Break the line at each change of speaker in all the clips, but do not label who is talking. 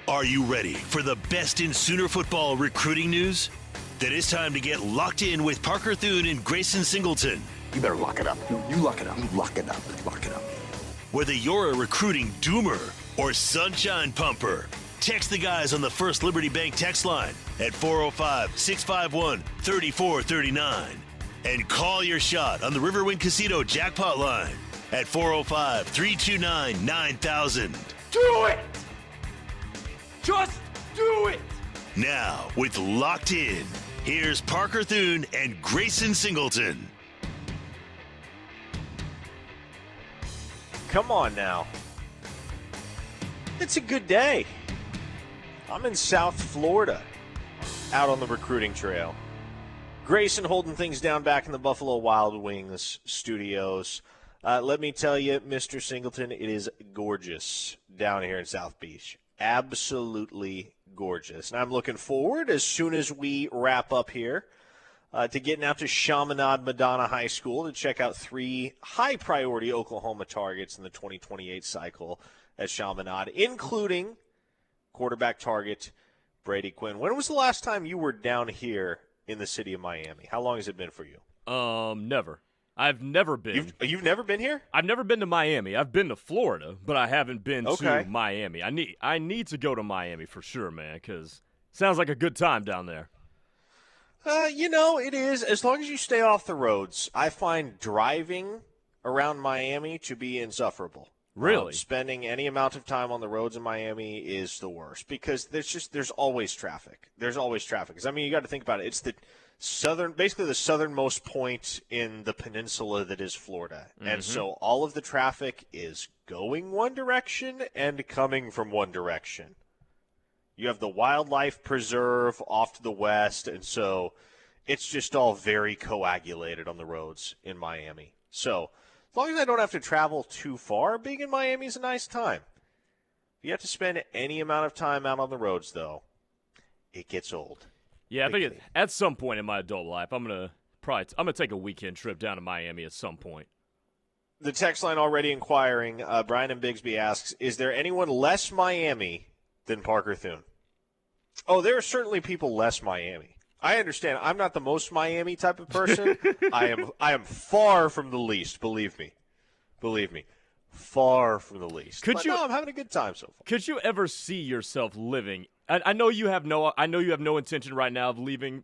Are you ready for the best in Sooner football recruiting news? Then it's time to get locked in with Parker Thune and Grayson Singleton.
You better lock it up. No, you lock it up. You lock it up. Lock it up.
Whether you're a recruiting doomer or sunshine pumper, text the guys on the First Liberty Bank text line at 405-651-3439. And call your shot on the Riverwind Casino jackpot line at 405-329-9000.
Do it! Just do it!
Now, with Locked In, here's Parker Thune and Grayson Singleton.
Come on now. It's a good day. I'm in South Florida, out on the recruiting trail. Grayson holding things down back in the Buffalo Wild Wings studios. Let me tell you, Mr. Singleton, it is gorgeous down here in South Beach. Absolutely gorgeous. And I'm looking forward, as soon as we wrap up here, to getting out to Chaminade Madonna High School to check out 3 high-priority Oklahoma targets in the 2028 cycle at Chaminade, including quarterback target Brady Quinn. When was the last time you were down here in the city of Miami? How long has it been for you?
Never. I've never been.
You've never been here?
I've never been to Miami. I've been to Florida, but I haven't been to Miami. I need to go to Miami for sure, man, because sounds like a good time down there.
It is. As long as you stay off the roads, I find driving around Miami to be insufferable.
Really?
Spending any amount of time on the roads in Miami is the worst because there's always traffic. There's always traffic. 'Cause, you got to think about it. It's basically the southernmost point in the peninsula that is Florida. Mm-hmm. And so all of the traffic is going one direction and coming from one direction. You have the wildlife preserve off to the west, and so it's just all very coagulated on the roads in Miami. So as long as I don't have to travel too far, being in Miami is a nice time. If you have to spend any amount of time out on the roads, though, it gets old.
Yeah, I think at some point in my adult life, I'm gonna take a weekend trip down to Miami at some point.
The text line already inquiring. Brian and Bigsby asks, "Is there anyone less Miami than Parker Thune?" Oh, there are certainly people less Miami. I understand. I'm not the most Miami type of person. I am far from the least. Believe me, far from the least. I'm having a good time so far.
Could you ever see yourself living? I know you have no intention right now of leaving,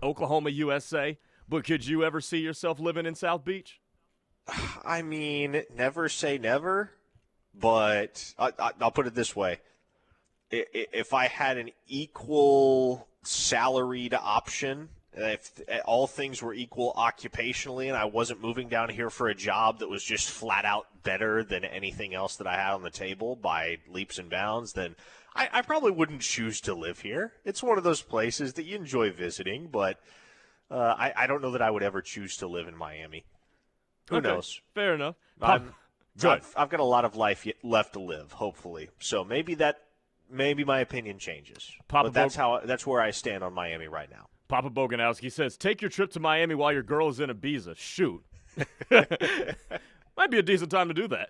Oklahoma, USA. But could you ever see yourself living in South Beach?
I mean, never say never. But I'll put it this way: if I had an equal salaried option, if all things were equal occupationally, and I wasn't moving down here for a job that was just flat out better than anything else that I had on the table by leaps and bounds, then I probably wouldn't choose to live here. It's one of those places that you enjoy visiting, but I don't know that I would ever choose to live in Miami. Who knows?
Fair enough.
I've got a lot of life left to live, hopefully. So maybe my opinion changes. But that's where I stand on Miami right now.
Papa Boganowski says, take your trip to Miami while your girl is in Ibiza. Shoot. Might be a decent time to do that.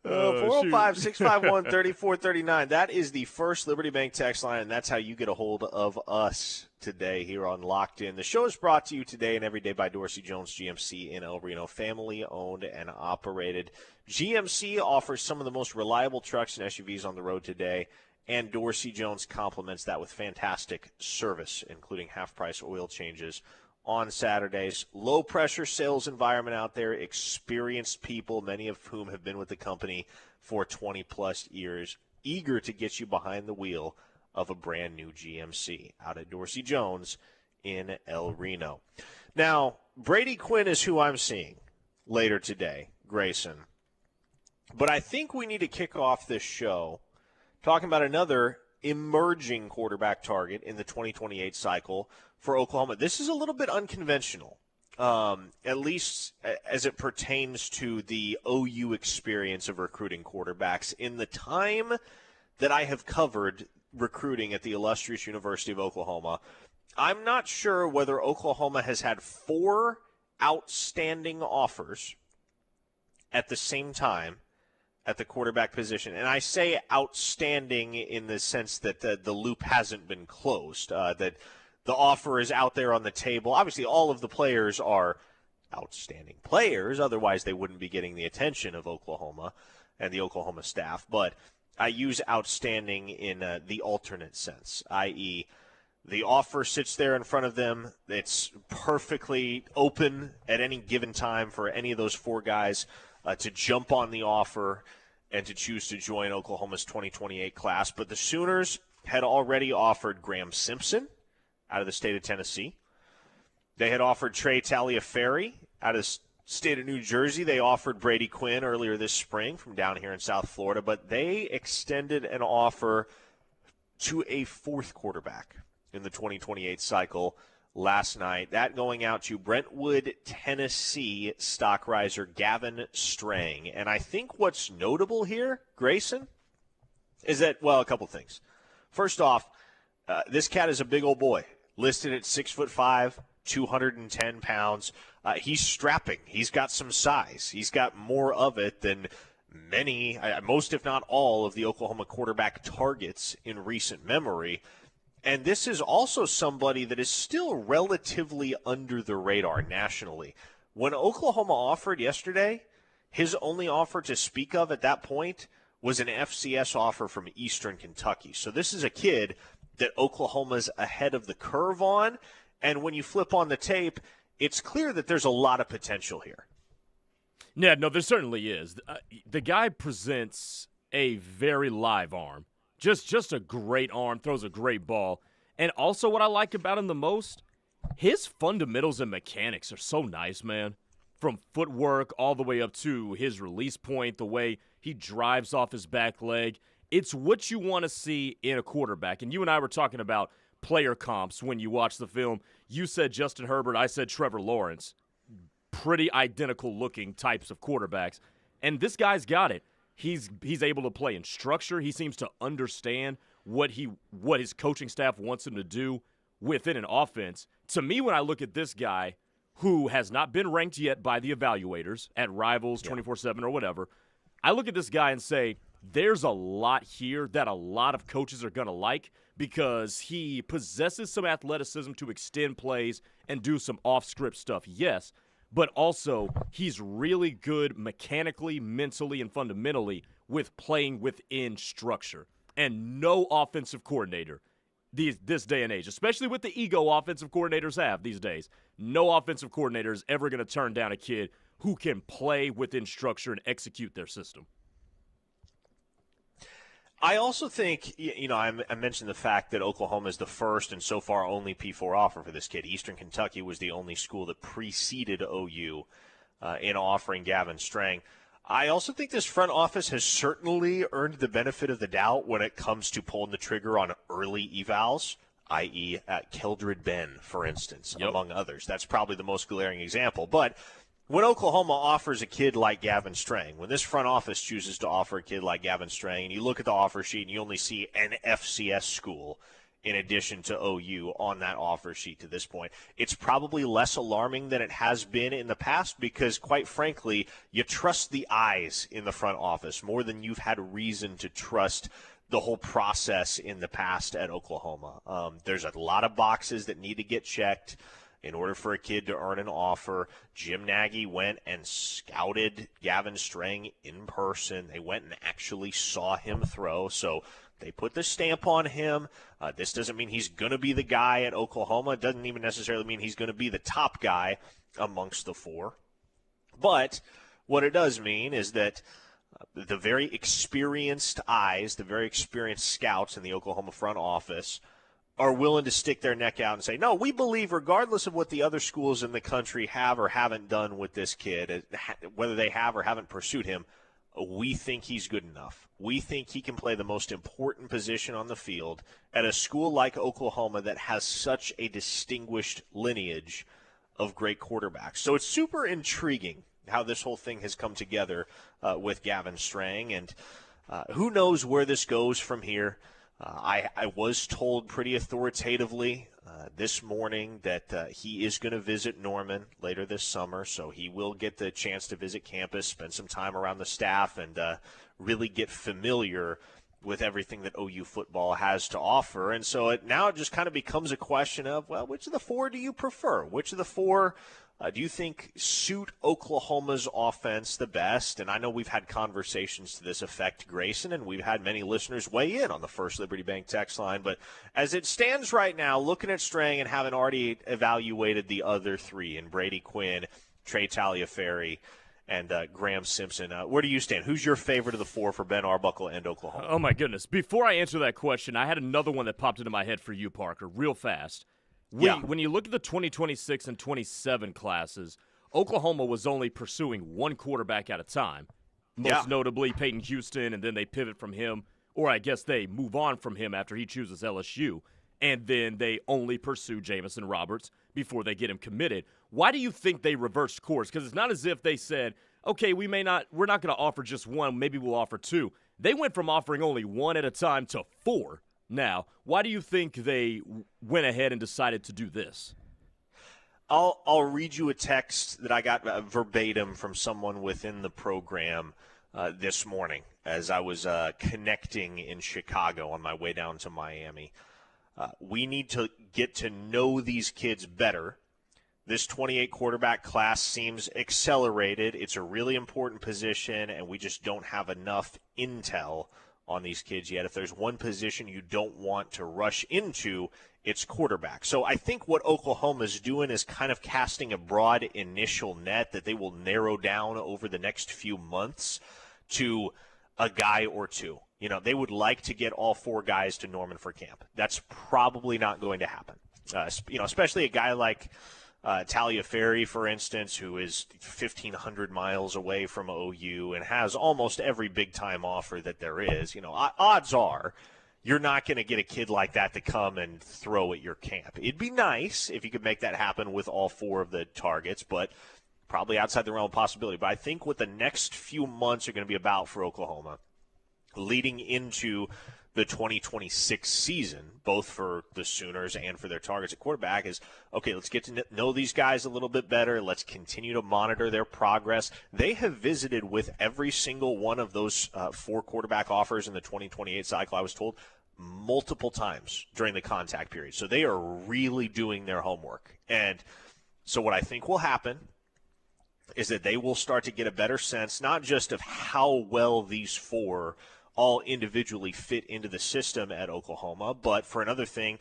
405-651-3439. That is the First Liberty Bank text line, and that's how you get a hold of us today here on Locked In. The show is brought to you today and every day by Dorsey Jones GMC in El Reno, family-owned and operated. GMC offers some of the most reliable trucks and SUVs on the road today, and Dorsey Jones complements that with fantastic service, including half-price oil changes on Saturdays. Low-pressure sales environment out there, experienced people, many of whom have been with the company for 20-plus years, eager to get you behind the wheel of a brand-new GMC out at Dorsey Jones in El Reno. Now, Brady Quinn is who I'm seeing later today, Grayson. But I think we need to kick off this show talking about another emerging quarterback target in the 2028 cycle for Oklahoma. This is a little bit unconventional, at least as it pertains to the OU experience of recruiting quarterbacks. In the time that I have covered recruiting at the illustrious University of Oklahoma, I'm not sure whether Oklahoma has had 4 outstanding offers at the same time at the quarterback position. And I say outstanding in the sense that the loop hasn't been closed, that the offer is out there on the table. Obviously, all of the players are outstanding players. Otherwise, they wouldn't be getting the attention of Oklahoma and the Oklahoma staff. But I use outstanding in the alternate sense, i.e., the offer sits there in front of them. It's perfectly open at any given time for any of those four guys to jump on the offer and to choose to join Oklahoma's 2028 class. But the Sooners had already offered Graham Simpson out of the state of Tennessee. They had offered Trey Taliaferri out of the state of New Jersey. They offered Brady Quinn earlier this spring from down here in South Florida. But they extended an offer to a fourth quarterback in the 2028 cycle last night. That going out to Brentwood, Tennessee stock riser Gavin Strang. And I think what's notable here, Grayson, is that, well, a couple things. First off, this cat is a big old boy, listed at 6'5", 210 pounds. He's strapping. He's got some size. He's got more of it than many, most if not all, of the Oklahoma quarterback targets in recent memory. And this is also somebody that is still relatively under the radar nationally. When Oklahoma offered yesterday, his only offer to speak of at that point was an FCS offer from Eastern Kentucky. So this is a kid that Oklahoma's ahead of the curve on. And when you flip on the tape, it's clear that there's a lot of potential here.
Yeah, no, there certainly is. The guy presents a very live arm. Just a great arm, throws a great ball. And also what I like about him the most, his fundamentals and mechanics are so nice, man. From footwork all the way up to his release point, the way he drives off his back leg. It's what you want to see in a quarterback. And you and I were talking about player comps when you watch the film. You said Justin Herbert, I said Trevor Lawrence. Pretty identical looking types of quarterbacks. And this guy's got it. He's able to play in structure. He seems to understand what his coaching staff wants him to do within an offense. To me, when I look at this guy, who has not been ranked yet by the evaluators at Rivals 24/7 or whatever, I look at this guy and say, there's a lot here that a lot of coaches are going to like because he possesses some athleticism to extend plays and do some off-script stuff, yes, but also he's really good mechanically, mentally, and fundamentally with playing within structure. And no offensive coordinator this day and age, especially with the ego offensive coordinators have these days, no offensive coordinator is ever going to turn down a kid who can play within structure and execute their system.
I also think, I mentioned the fact that Oklahoma is the first and so far only P4 offer for this kid. Eastern Kentucky was the only school that preceded OU in offering Gavin Strang. I also think this front office has certainly earned the benefit of the doubt when it comes to pulling the trigger on early evals, i.e. at Keldred Ben, for instance, among others. That's probably the most glaring example. But when Oklahoma offers a kid like Gavin Strang, when this front office chooses to offer a kid like Gavin Strang, and you look at the offer sheet and you only see an FCS school in addition to OU on that offer sheet to this point, it's probably less alarming than it has been in the past because, quite frankly, you trust the eyes in the front office more than you've had reason to trust the whole process in the past at Oklahoma. There's a lot of boxes that need to get checked in order for a kid to earn an offer. Jim Nagy went and scouted Gavin Strang in person. They went and actually saw him throw. So they put the stamp on him. This doesn't mean he's going to be the guy at Oklahoma. It doesn't even necessarily mean he's going to be the top guy amongst the four. But what it does mean is that the very experienced eyes, the very experienced scouts in the Oklahoma front office are willing to stick their neck out and say, no, we believe regardless of what the other schools in the country have or haven't done with this kid, whether they have or haven't pursued him, we think he's good enough. We think he can play the most important position on the field at a school like Oklahoma that has such a distinguished lineage of great quarterbacks. So it's super intriguing how this whole thing has come together with Gavin Strang, and who knows where this goes from here. I was told pretty authoritatively this morning that he is going to visit Norman later this summer, so he will get the chance to visit campus, spend some time around the staff, and really get familiar with everything that OU football has to offer. And so it just kind of becomes a question of, well, which of the four do you prefer? Which of the four do you think suit Oklahoma's offense the best? And I know we've had conversations to this effect, Grayson, and we've had many listeners weigh in on the First Liberty Bank text line. But as it stands right now, looking at Strang and having already evaluated the other three, and Brady Quinn, Trey Taliaferri, and Graham Simpson, where do you stand? Who's your favorite of the four for Ben Arbuckle and Oklahoma?
Oh, my goodness. Before I answer that question, I had another one that popped into my head for you, Parker, real fast. When you look at the 2026 and 27 classes, Oklahoma was only pursuing one quarterback at a time, most notably Peyton Houston, and then they pivot from him, or I guess they move on from him after he chooses LSU, and then they only pursue Jamison Roberts before they get him committed. Why do you think they reversed course? Because it's not as if they said, okay, we're not going to offer just one, maybe we'll offer two. They went from offering only one at a time to four. Now, why do you think they went ahead and decided to do this?
I'll read you a text that I got verbatim from someone within the program this morning as I was connecting in Chicago on my way down to Miami. We need to get to know these kids better. This 28 quarterback class seems accelerated. It's a really important position, and we just don't have enough intel on these kids yet. If there's one position you don't want to rush into, it's quarterback. So I think what Oklahoma's doing is kind of casting a broad initial net that they will narrow down over the next few months to a guy or two. You know, they would like to get all four guys to Norman for camp. That's probably not going to happen. Especially a guy like Taliaferri, for instance, who is 1,500 miles away from OU and has almost every big-time offer that there is. Odds are you're not going to get a kid like that to come and throw at your camp. It'd be nice if you could make that happen with all four of the targets, but probably outside the realm of possibility. But I think what the next few months are going to be about for Oklahoma, leading into the 2026 season, both for the Sooners and for their targets at quarterback, is, okay, let's get to know these guys a little bit better. Let's continue to monitor their progress. They have visited with every single one of those four quarterback offers in the 2028 cycle, I was told, multiple times during the contact period. So they are really doing their homework. And so what I think will happen is that they will start to get a better sense, not just of how well these four all individually fit into the system at Oklahoma, but for another thing,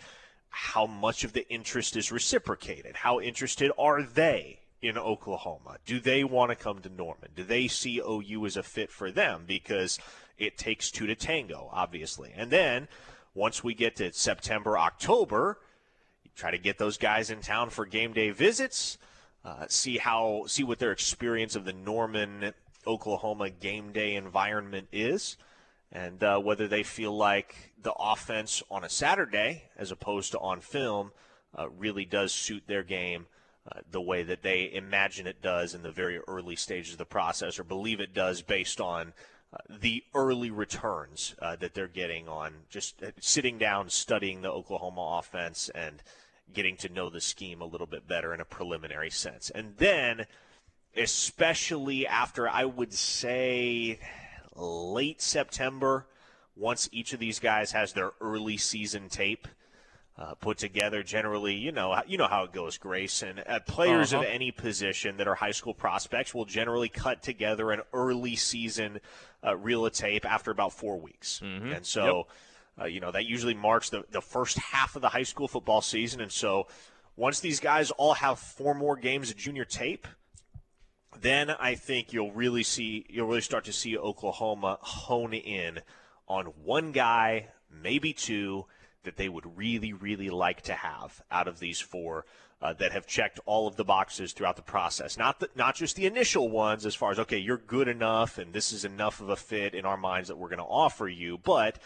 how much of the interest is reciprocated? How interested are they in Oklahoma? Do they want to come to Norman? Do they see OU as a fit for them? Because it takes two to tango, obviously. And then once we get to September, October, you try to get those guys in town for game day visits, see what their experience of the Norman, Oklahoma game day environment is, and whether they feel like the offense on a Saturday, as opposed to on film, really does suit their game the way that they imagine it does in the very early stages of the process, or believe it does based on the early returns that they're getting on just sitting down, studying the Oklahoma offense, and getting to know the scheme a little bit better in a preliminary sense. And then, especially after, I would say, late September, once each of these guys has their early season tape put together, generally, you know how it goes, Grayson. Players of any position that are high school prospects will generally cut together an early season reel of tape after about 4 weeks. Mm-hmm. And so, that usually marks the first half of the high school football season. And so once these guys all have 4 more games of junior tape, then I think you'll really start to see Oklahoma hone in on one guy, maybe two, that they would really, really like to have out of these 4 that have checked all of the boxes throughout the process. Not just the initial ones as far as, okay, you're good enough and this is enough of a fit in our minds that we're going to offer you, but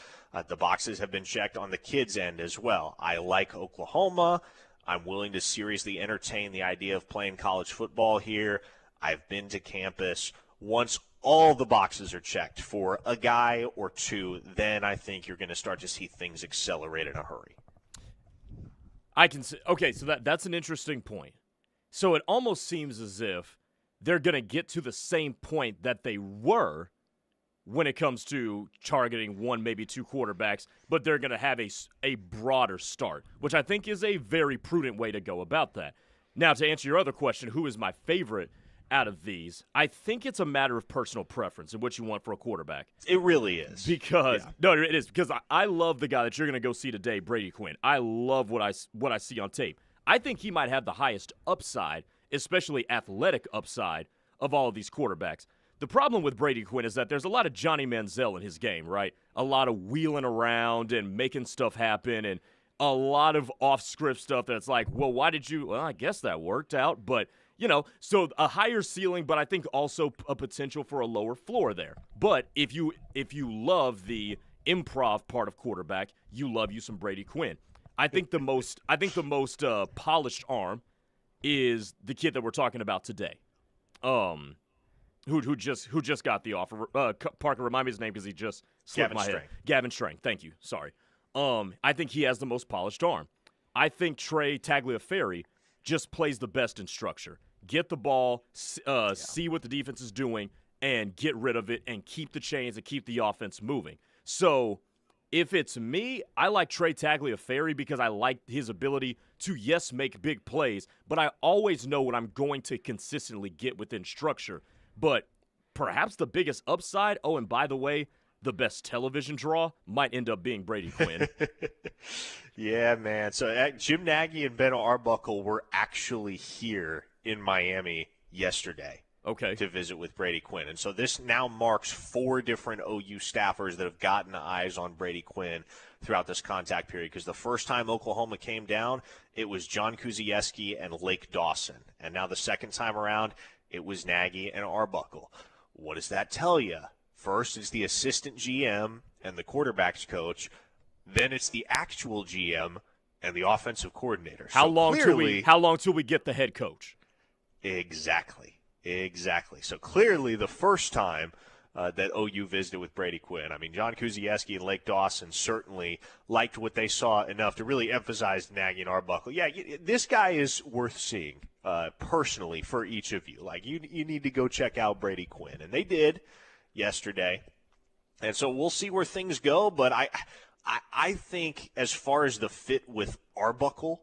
the boxes have been checked on the kids' end as well. I like Oklahoma. I'm willing to seriously entertain the idea of playing college football here. I've been to campus. Once all the boxes are checked for a guy or two, then I think you're going to start to see things accelerate in a hurry.
I can see. Okay, so that's an interesting point. So it almost seems as if they're going to get to the same point that they were when it comes to targeting one, maybe two quarterbacks, but they're going to have a broader start, which I think is a very prudent way to go about that. Now, to answer your other question, who is my favorite out of these? I think it's a matter of personal preference and what you want for a quarterback.
It really is.
Because no, it is because I love the guy that you're going to go see today, Brady Quinn. I love what I see on tape. I think he might have the highest upside, especially athletic upside, of all of these quarterbacks. The problem with Brady Quinn is that there's a lot of Johnny Manziel in his game, right? A lot of wheeling around and making stuff happen and a lot of off-script stuff that's like, well, why did you – well, I guess that worked out. But, so a higher ceiling, but I think also a potential for a lower floor there. But if you love the improv part of quarterback, you love you some Brady Quinn. I think the most polished arm is the kid that we're talking about today. Who just got the offer. Parker, remind me his name because he just slipped my head. Gavin Strang. Thank you. Sorry. I think he has the most polished arm. I think Trey Tagliaferri just plays the best in structure. Get the ball, see what the defense is doing, and get rid of it and keep the chains and keep the offense moving. So if it's me, I like Trey Tagliaferri because I like his ability to, yes, make big plays, but I always know what I'm going to consistently get within structure. But perhaps the biggest upside, and by the way, the best television draw might end up being Brady Quinn.
Yeah, man. So Jim Nagy and Ben Arbuckle were actually here in Miami yesterday.
Okay.
To visit with Brady Quinn. And so this now marks 4 different OU staffers that have gotten eyes on Brady Quinn throughout this contact period. Because the first time Oklahoma came down, it was John Kuzieski and Lake Dawson. And now the second time around, it was Nagy and Arbuckle. What does that tell you? First is the assistant GM and the quarterback's coach. Then it's the actual GM and the offensive coordinator.
How long till we get the head coach?
Exactly. So clearly the first time that OU visited with Brady Quinn, I mean, John Kuzieski and Lake Dawson certainly liked what they saw enough to really emphasize Nagy and Arbuckle. Yeah, this guy is worth seeing personally for each of you. Like, you need to go check out Brady Quinn. And they did yesterday. And so we'll see where things go. But I think as far as the fit with Arbuckle,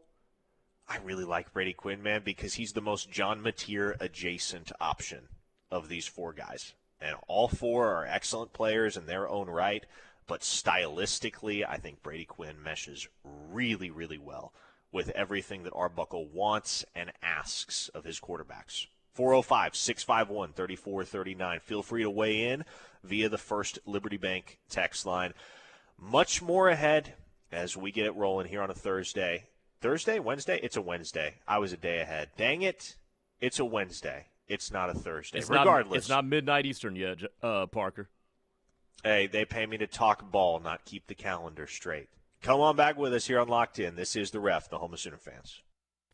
I really like Brady Quinn, man, because he's the most John Mateer adjacent option of these 4 guys. And all 4 are excellent players in their own right, but stylistically, I think Brady Quinn meshes really, really well with everything that Arbuckle wants and asks of his quarterbacks. 405-651-3439. Feel free to weigh in via the First Liberty Bank text line. Much more ahead as we get it rolling here on a Thursday. Wednesday? It's a Wednesday. I was a day ahead. Dang it. It's a Wednesday. It's not a Thursday. Regardless.
It's not midnight Eastern yet, Parker.
Hey, they pay me to talk ball, not keep the calendar straight. Come on back with us here on Locked In. This is The Ref, the home of Sooner fans.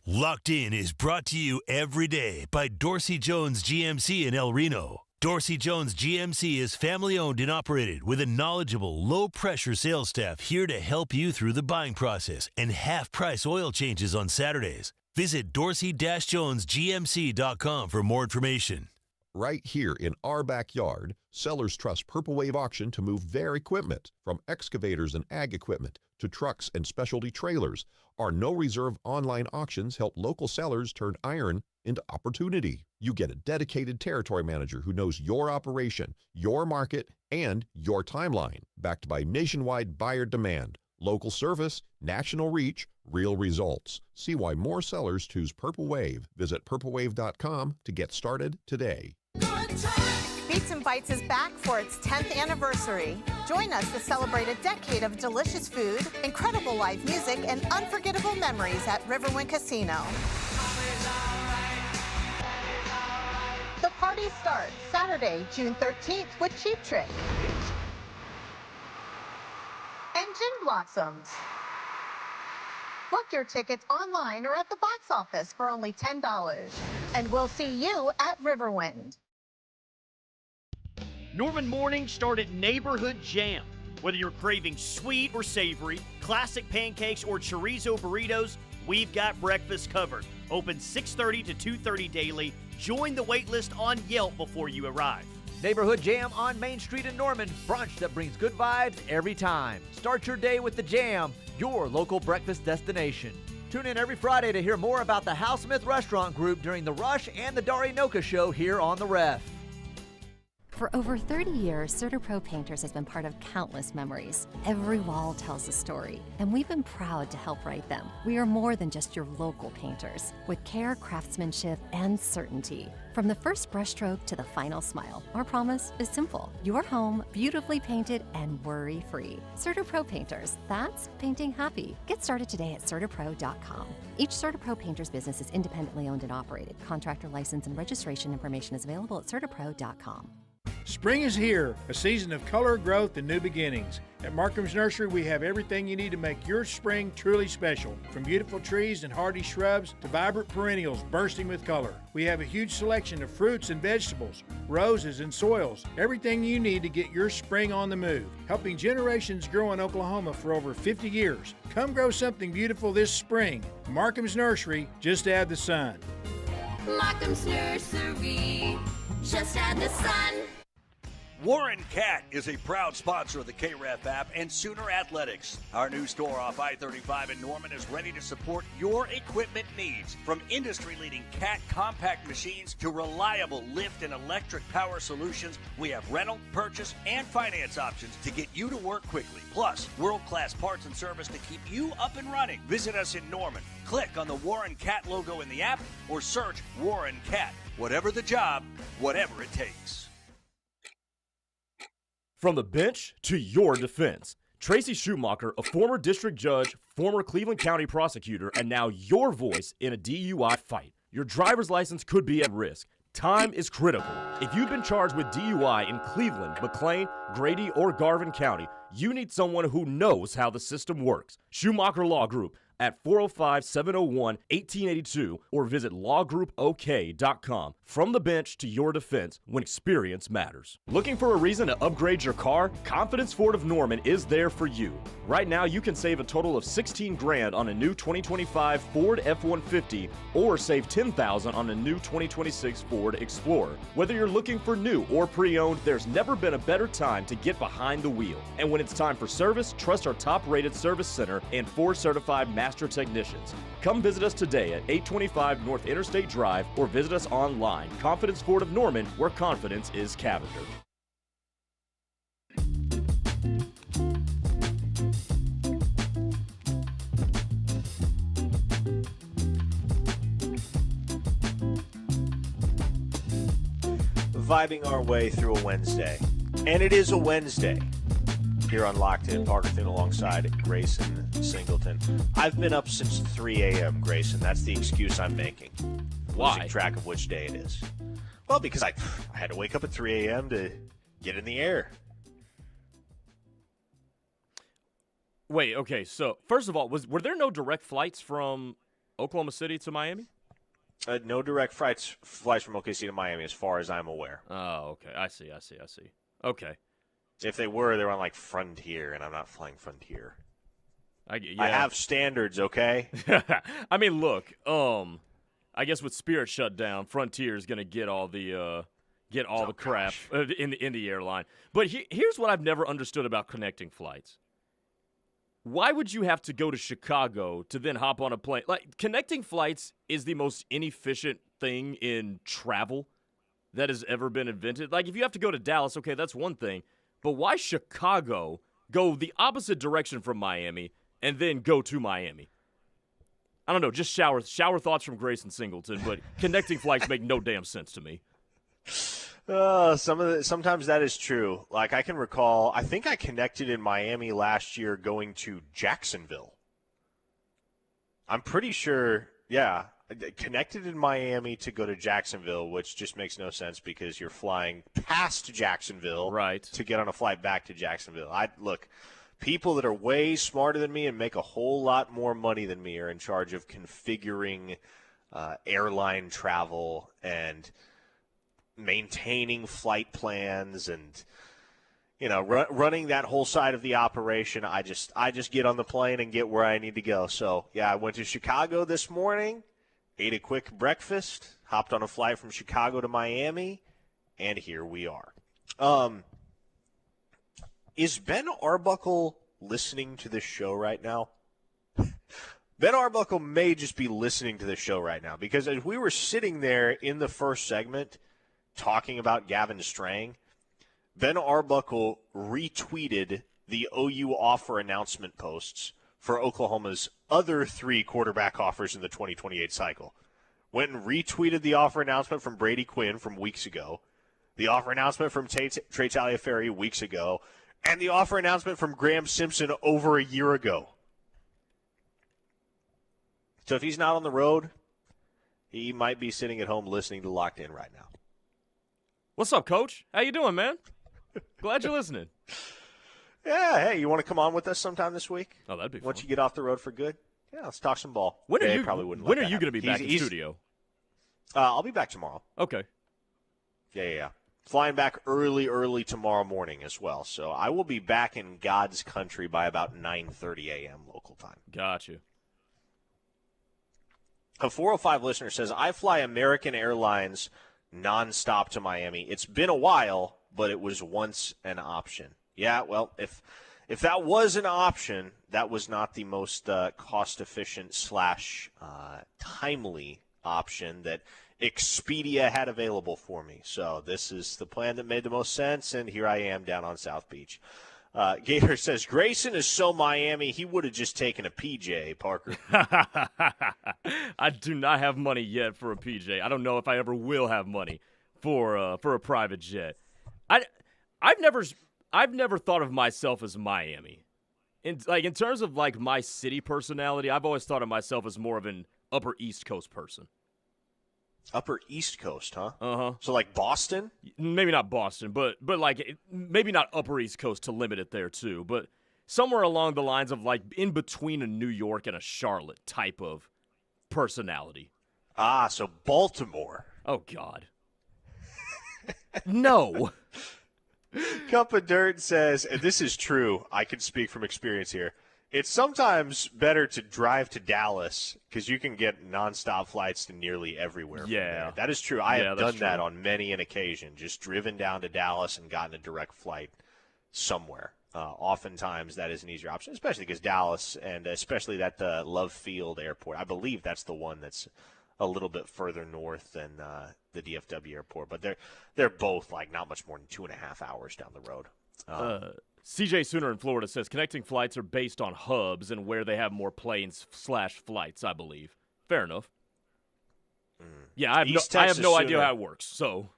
Locked In is brought to you every day by Dorsey Jones GMC in El Reno. Dorsey Jones GMC is family-owned and operated with a knowledgeable, low-pressure sales staff here to help you through the buying process and half-price oil changes on Saturdays. Visit dorsey-jonesgmc.com for more information.
Right here in our backyard, sellers trust Purple Wave Auction to move their equipment, from excavators and ag equipment to trucks and specialty trailers. Our no-reserve online auctions help local sellers turn iron into opportunity. You get a dedicated territory manager who knows your operation, your market, and your timeline, backed by nationwide buyer demand, local service, national reach, real results. See why more sellers choose Purple Wave. Visit purplewave.com to get started today.
Beats and Bites is back for its 10th anniversary. Join us to celebrate a decade of delicious food, incredible live music, and unforgettable memories at Riverwind Casino. The party starts Saturday, June 13th with Cheap Trick and Gin Blossoms. Book your tickets online or at the box office for only $10. And we'll see you at Riverwind.
Norman mornings start at Neighborhood Jam. Whether you're craving sweet or savory, classic pancakes or chorizo burritos, we've got breakfast covered. Open 6:30 to 2:30 daily. Join the wait list on Yelp before you arrive.
Neighborhood Jam on Main Street in Norman. Brunch that brings good vibes every time. Start your day with the Jam, your local breakfast destination. Tune in every Friday to hear more about the Hal Smith Restaurant Group during The Rush and the Dari Noka Show here on The Ref.
For over 30 years, CertaPro Painters has been part of countless memories. Every wall tells a story, and we've been proud to help write them. We are more than just your local painters, with care, craftsmanship, and certainty. From the first brushstroke to the final smile, our promise is simple. Your home, beautifully painted and worry-free. CertaPro Painters, that's painting happy. Get started today at CertaPro.com. Each CertaPro Painters business is independently owned and operated. Contractor license and registration information is available at CertaPro.com.
Spring is here, a season of color, growth, and new beginnings. At Markham's Nursery, we have everything you need to make your spring truly special. From beautiful trees and hardy shrubs to vibrant perennials bursting with color. We have a huge selection of fruits and vegetables, roses and soils, everything you need to get your spring on the move. Helping generations grow in Oklahoma for over 50 years. Come grow something beautiful this spring. Markham's Nursery, just add the sun.
Markham's Nursery, just add the sun.
Warren Cat is a proud sponsor of the KREF app and Sooner Athletics. Our new store off I-35 in Norman is ready to support your equipment needs. From industry-leading Cat compact machines to reliable lift and electric power solutions, we have rental, purchase, and finance options to get you to work quickly. Plus, world-class parts and service to keep you up and running. Visit us in Norman. Click on the Warren Cat logo in the app or search Warren Cat. Whatever the job, whatever it takes.
From the bench to your defense. Tracy Schumacher, a former district judge, former Cleveland County prosecutor, and now your voice in a DUI fight. Your driver's license could be at risk. Time is critical. If you've been charged with DUI in Cleveland, McLean, Grady, or Garvin County, you need someone who knows how the system works. Schumacher Law Group at 405-701-1882 or visit lawgroupok.com. From the bench to your defense when experience matters. Looking for a reason to upgrade your car? Confidence Ford of Norman is there for you. Right now, you can save a total of $16,000 on a new 2025 Ford F-150 or save $10,000 on a new 2026 Ford Explorer. Whether you're looking for new or pre-owned, there's never been a better time to get behind the wheel. And when it's time for service, trust our top-rated service center and Ford certified master technicians. Come visit us today at 825 North Interstate Drive or visit us online. Confidence Ford of Norman, where confidence is Cavender.
Vibing our way through a Wednesday. And it is a Wednesday. Here on Locked In, Parker Thune alongside Grayson Singleton. I've been up since 3 a.m., Grayson. That's the excuse I'm making.
Why?
Losing track of which day it is. Well, because I had to wake up at 3 a.m. to get in the air.
Wait, okay, so first of all, were there no direct flights from Oklahoma City to Miami?
No direct flights from OKC to Miami as far as I'm aware.
Oh, okay. I see. Okay.
If they were, they were on, like, Frontier, and I'm not flying Frontier.
I
have standards, okay?
I mean, look, I guess with Spirit shut down, Frontier is going to get all the crap in the airline. But here's what I've never understood about connecting flights. Why would you have to go to Chicago to then hop on a plane? Like, connecting flights is the most inefficient thing in travel that has ever been invented. Like, if you have to go to Dallas, okay, that's one thing. But why Chicago go the opposite direction from Miami and then go to Miami? I don't know, just shower thoughts from Grayson Singleton, but connecting flights make no damn sense to me.
Sometimes that is true. Like, I can recall, I think I connected in Miami last year going to Jacksonville. I'm pretty sure, yeah. Connected in Miami to go to Jacksonville, which just makes no sense because you're flying past Jacksonville to get on a flight back to Jacksonville. Look, people that are way smarter than me and make a whole lot more money than me are in charge of configuring airline travel and maintaining flight plans and, running that whole side of the operation. I just get on the plane and get where I need to go. So, yeah, I went to Chicago this morning, ate a quick breakfast, hopped on a flight from Chicago to Miami, and here we are. Is Ben Arbuckle listening to this show right now? Ben Arbuckle may just be listening to the show right now, because as we were sitting there in the first segment talking about Gavin Strang, Ben Arbuckle retweeted the OU offer announcement posts for Oklahoma's other 3 quarterback offers in the 2028 cycle. Went and retweeted the offer announcement from Brady Quinn from weeks ago, the offer announcement from Trey Taliaferri weeks ago, and the offer announcement from Graham Simpson over a year ago. So if he's not on the road, he might be sitting at home listening to Locked In right now.
What's up, Coach? How you doing, man? Glad you're listening.
Yeah, hey, you want to come on with us sometime this week?
Oh, that'd be fun.
Once you get off the road for good? Yeah, let's talk some ball.
When are you
going
to be back in studio?
I'll be back tomorrow.
Okay.
Yeah. Flying back early tomorrow morning as well. So I will be back in God's country by about 9:30 a.m. local time.
Gotcha.
A 405 listener says, I fly American Airlines nonstop to Miami. It's been a while, but it was once an option. Yeah, well, if that was an option, that was not the most cost-efficient / timely option that Expedia had available for me. So this is the plan that made the most sense, and here I am down on South Beach. Gator says, Grayson is so Miami, he would have just taken a PJ, Parker.
I do not have money yet for a PJ. I don't know if I ever will have money for a private jet. I've never thought of myself as Miami. In terms of like my city personality, I've always thought of myself as more of an Upper East Coast person.
Upper East Coast, huh?
Uh-huh.
So like Boston?
Maybe not Boston, but like maybe not Upper East Coast to limit it there too, but somewhere along the lines of like in between a New York and a Charlotte type of personality.
Ah, so Baltimore.
Oh, God. No.
Cup of Dirt says, and this is true, I can speak from experience here, it's sometimes better to drive to Dallas because you can get nonstop flights to nearly everywhere.
Yeah.
That is true. I have done that
true.
on many an occasion, just driven down to Dallas and gotten a direct flight somewhere. Oftentimes that is an easier option, especially because Dallas and especially that Love Field Airport, I believe that's the one that's a little bit further north than the DFW airport. But they're both like not much more than 2.5 hours down the road.
CJ Sooner in Florida says connecting flights are based on hubs and where they have more planes / flights, I believe. Fair enough. Yeah, I have no idea how it works. So,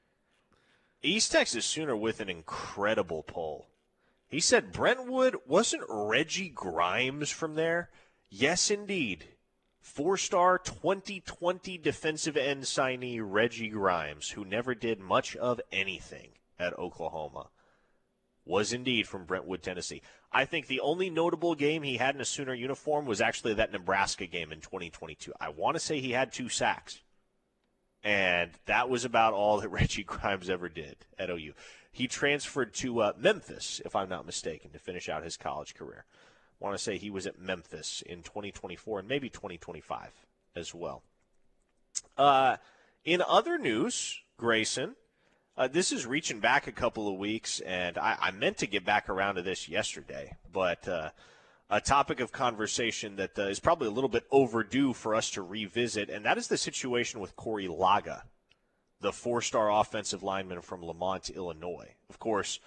East Texas Sooner with an incredible poll. He said Brentwood, wasn't Reggie Grimes from there? Yes, indeed. 4-star 2020 defensive end signee Reggie Grimes, who never did much of anything at Oklahoma, was indeed from Brentwood, Tennessee. I think the only notable game he had in a Sooner uniform was actually that Nebraska game in 2022. I want to say he had 2 sacks. And that was about all that Reggie Grimes ever did at OU. He transferred to Memphis, if I'm not mistaken, to finish out his college career. I want to say he was at Memphis in 2024 and maybe 2025 as well. In other news, Grayson, this is reaching back a couple of weeks, and I meant to get back around to this yesterday, but a topic of conversation that is probably a little bit overdue for us to revisit, and that is the situation with Corey Laga, the 4-star offensive lineman from Lamont, Illinois. Of course,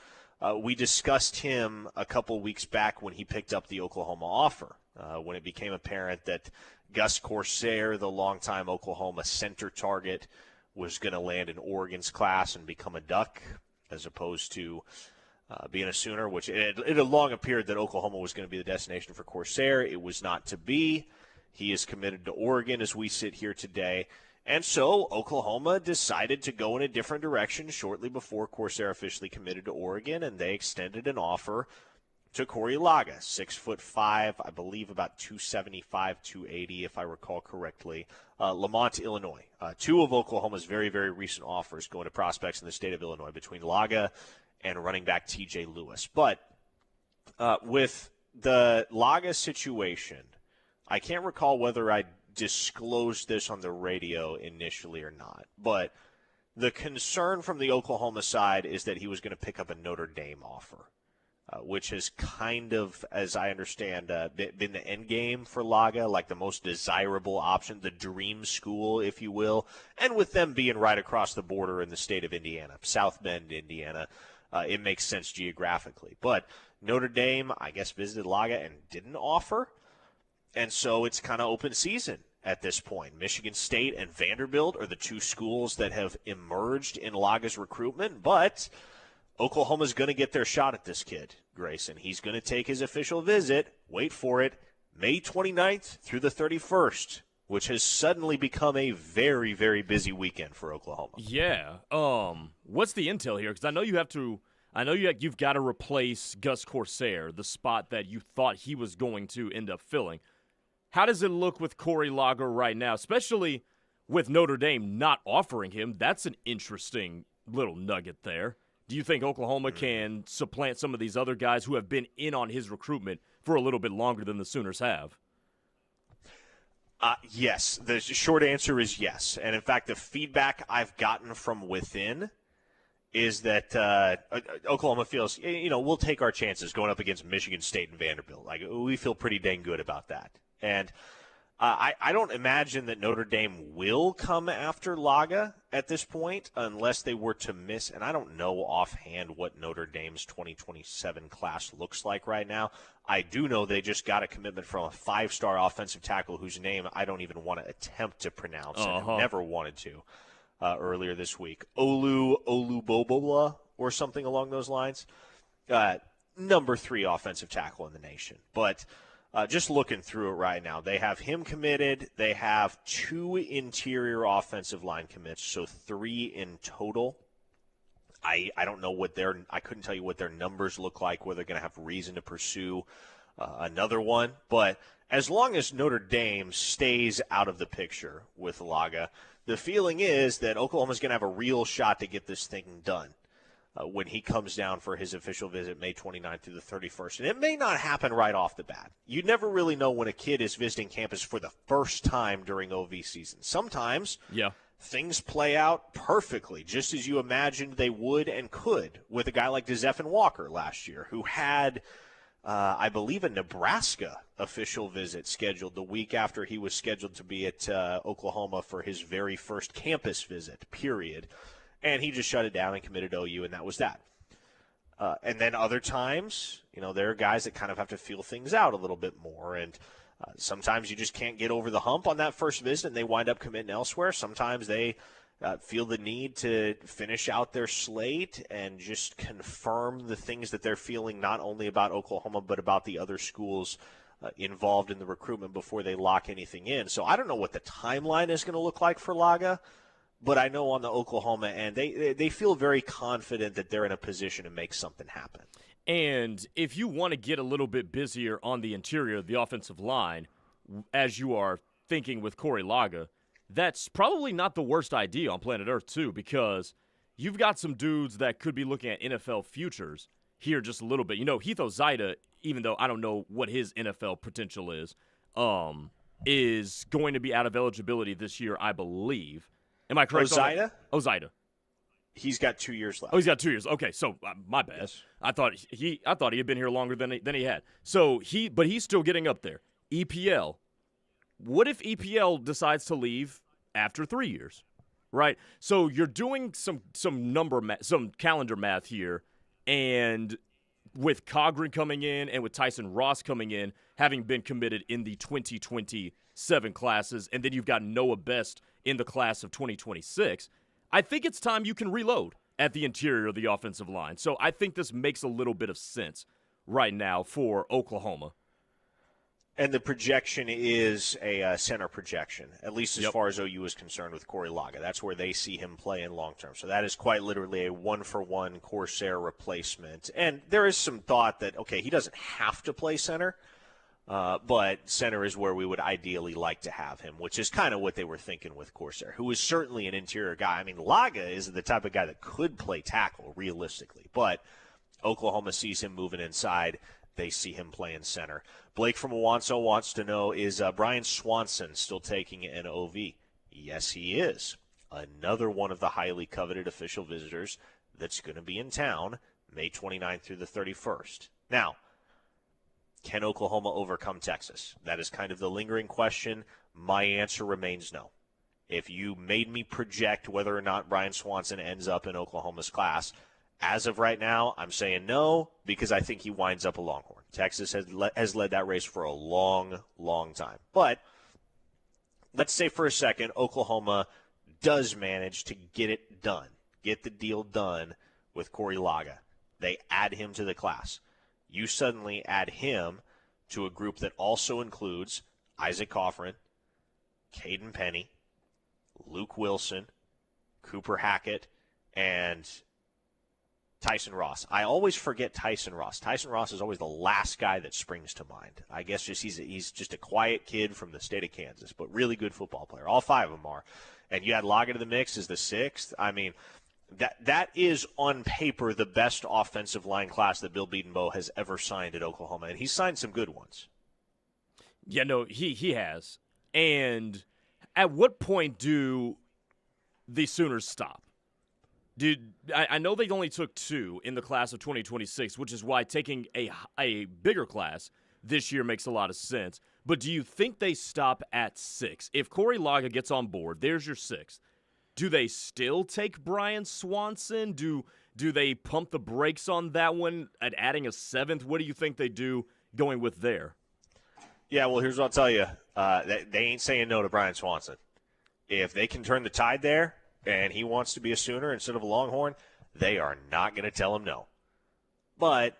we discussed him a couple weeks back when he picked up the Oklahoma offer, when it became apparent that Gus Corsair, the longtime Oklahoma center target, was going to land in Oregon's class and become a Duck as opposed to being a Sooner, which it had long appeared that Oklahoma was going to be the destination for Corsair. It was not to be. He is committed to Oregon as we sit here today. And so Oklahoma decided to go in a different direction shortly before Corsair officially committed to Oregon, and they extended an offer to Corey Laga, 6'5", I believe about 275, 280, if I recall correctly. Lamont, Illinois. 2 of Oklahoma's very, very recent offers going to prospects in the state of Illinois between Laga and running back TJ Lewis. But with the Laga situation, I can't recall whether I disclosed this on the radio initially or not, but the concern from the Oklahoma side is that he was going to pick up a Notre Dame offer, which has kind of, as I understand, been the end game for Laga, like the most desirable option, the dream school, if you will. And with them being right across the border in the state of Indiana, South Bend, Indiana, it makes sense geographically. But Notre Dame, I guess, visited Laga and didn't offer. And so it's kind of open season at this point. Michigan State and Vanderbilt are the two schools that have emerged in Laga's recruitment, but Oklahoma's going to get their shot at this kid, Grayson. He's going to take his official visit, wait for it, May 29th through the 31st, which has suddenly become a very, very busy weekend for Oklahoma.
Yeah. What's the intel here? Because I know you've got to replace Gus Corsair, the spot that you thought he was going to end up filling. How does it look with Corey Lager right now, especially with Notre Dame not offering him? That's an interesting little nugget there. Do you think Oklahoma can supplant some of these other guys who have been in on his recruitment for a little bit longer than the Sooners have?
Yes. The short answer is yes. And, in fact, the feedback I've gotten from within is that Oklahoma feels, we'll take our chances going up against Michigan State and Vanderbilt. Like, we feel pretty dang good about that. And I don't imagine that Notre Dame will come after Laga at this point unless they were to miss. And I don't know offhand what Notre Dame's 2027 class looks like right now. I do know they just got a commitment from a 5-star offensive tackle whose name I don't even want to attempt to pronounce and have never wanted to earlier this week. Olubobola or something along those lines. Number 3 offensive tackle in the nation. But just looking through it right now, they have him committed. They have 2 interior offensive line commits, so 3 in total. I don't know I couldn't tell you what their numbers look like, whether they're going to have reason to pursue another one. But as long as Notre Dame stays out of the picture with Laga, the feeling is that Oklahoma's going to have a real shot to get this thing done when he comes down for his official visit May 29th through the 31st. And it may not happen right off the bat. You never really know when a kid is visiting campus for the first time during OV season. Sometimes things play out perfectly, just as you imagined they would and could with a guy like DeZephan Walker last year, who had, I believe, a Nebraska official visit scheduled the week after he was scheduled to be at Oklahoma for his very first campus visit, period. And he just shut it down and committed to OU, and that was that. And then other times, there are guys that kind of have to feel things out a little bit more. And sometimes you just can't get over the hump on that first visit, and they wind up committing elsewhere. Sometimes they feel the need to finish out their slate and just confirm the things that they're feeling not only about Oklahoma but about the other schools involved in the recruitment before they lock anything in. So I don't know what the timeline is going to look like for Laga. But I know on the Oklahoma end, they feel very confident that they're in a position to make something happen.
And if you want to get a little bit busier on the interior of the offensive line, as you are thinking with Corey Laga, that's probably not the worst idea on planet Earth, too, because you've got some dudes that could be looking at NFL futures here just a little bit. Heath Ozida, even though I don't know what his NFL potential is going to be out of eligibility this year, I believe. Am I correct? Ozida?
He's got 2 years left.
Oh, he's got 2 years. Okay, so my bad.
Yes.
I thought he had been here longer than he had. So but he's still getting up there. EPL. What if EPL decides to leave after 3 years? Right? So you're doing some calendar math here, and with Coghran coming in and with Tyson Ross coming in, having been committed in the 2027 classes, and then you've got Noah Best in the class of 2026, I think it's time you can reload at the interior of the offensive line. So I think this makes a little bit of sense right now for Oklahoma.
And the projection is a center projection, at least as far as OU is concerned with Corey Laga. That's where they see him playing long term. So that is quite literally a one-for-one Corsair replacement. And there is some thought that, okay, he doesn't have to play center, But center is where we would ideally like to have him, which is kind of what they were thinking with Corsair, who is certainly an interior guy. I mean, Laga is the type of guy that could play tackle realistically, but Oklahoma sees him moving inside. They see him playing center. Blake from Owanso wants to know, is Brian Swanson still taking an OV? Yes, he is. Another one of the highly coveted official visitors that's going to be in town May 29th through the 31st. Now, can Oklahoma overcome Texas? That is kind of the lingering question. My answer remains no. If you made me project whether or not Brian Swanson ends up in Oklahoma's class, as of right now, I'm saying no because I think he winds up a Longhorn. Texas has led that race for a long, long time. But let's say for a second Oklahoma does manage to get it done, get the deal done with Corey Laga. They add him to the class. You suddenly add him to a group that also includes Isaac Coffrin, Caden Penny, Luke Wilson, Cooper Hackett, and Tyson Ross. I always forget Tyson Ross. Tyson Ross is always the last guy that springs to mind. I guess he's just a quiet kid from the state of Kansas, but really good football player. All five of them are. And you add Laga to the mix as the sixth. I mean, that is on paper the best offensive line class that Bill Bedenbaugh has ever signed at Oklahoma, and he's signed some good ones.
Yeah, no, he has. And at what point do the Sooners stop? I know they only took 2 in the class of 2026, which is why taking a bigger class this year makes a lot of sense. But do you think they stop at 6? If Corey Laga gets on board, there's your 6th. Do they still take Brian Swanson? Do they pump the brakes on that one at adding a 7th? What do you think they do going with there?
Yeah, well, here's what I'll tell you. They ain't saying no to Brian Swanson. If they can turn the tide there and he wants to be a Sooner instead of a Longhorn, they are not going to tell him no. But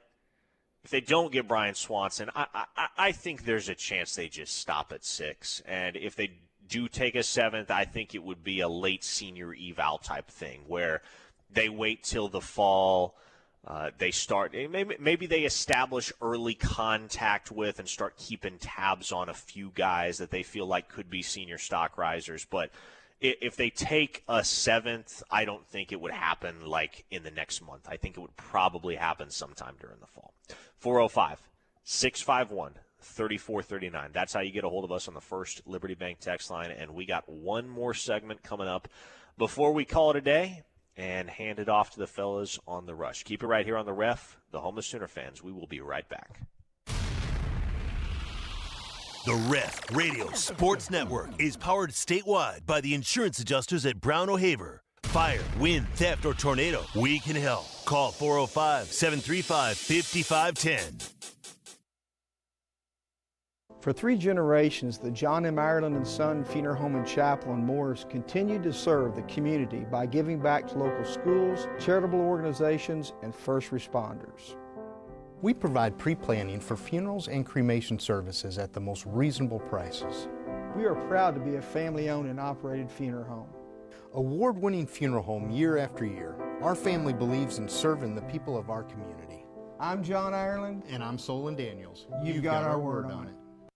if they don't get Brian Swanson, I think there's a chance they just stop at 6. And if they do take a 7th, I think it would be a late senior eval type thing where they wait till the fall. They start maybe they establish early contact with and start keeping tabs on a few guys that they feel like could be senior stock risers. But if they take a 7th, I don't think it would happen like in the next month. I think it would probably happen sometime during the fall. 405-651-3439. That's how you get a hold of us on the First Liberty Bank text line. And we got one more segment coming up before we call it a day and hand it off to the fellas on the rush. Keep it right here on the Ref, the home of Sooner fans. We will be right back.
The Ref Radio Sports Network is powered statewide by the insurance adjusters at Brown O'Haver. Fire, wind, theft, or tornado, we can help. Call 405-735-5510.
For 3 generations, the John M. Ireland & Son Funeral Home and Chapel in Morris continued to serve the community by giving back to local schools, charitable organizations, and first responders.
We provide pre-planning for funerals and cremation services at the most reasonable prices.
We are proud to be a family-owned and operated funeral home.
Award-winning funeral home year after year, our family believes in serving the people of our community.
I'm John Ireland.
And I'm Solon Daniels.
You've got our word on it.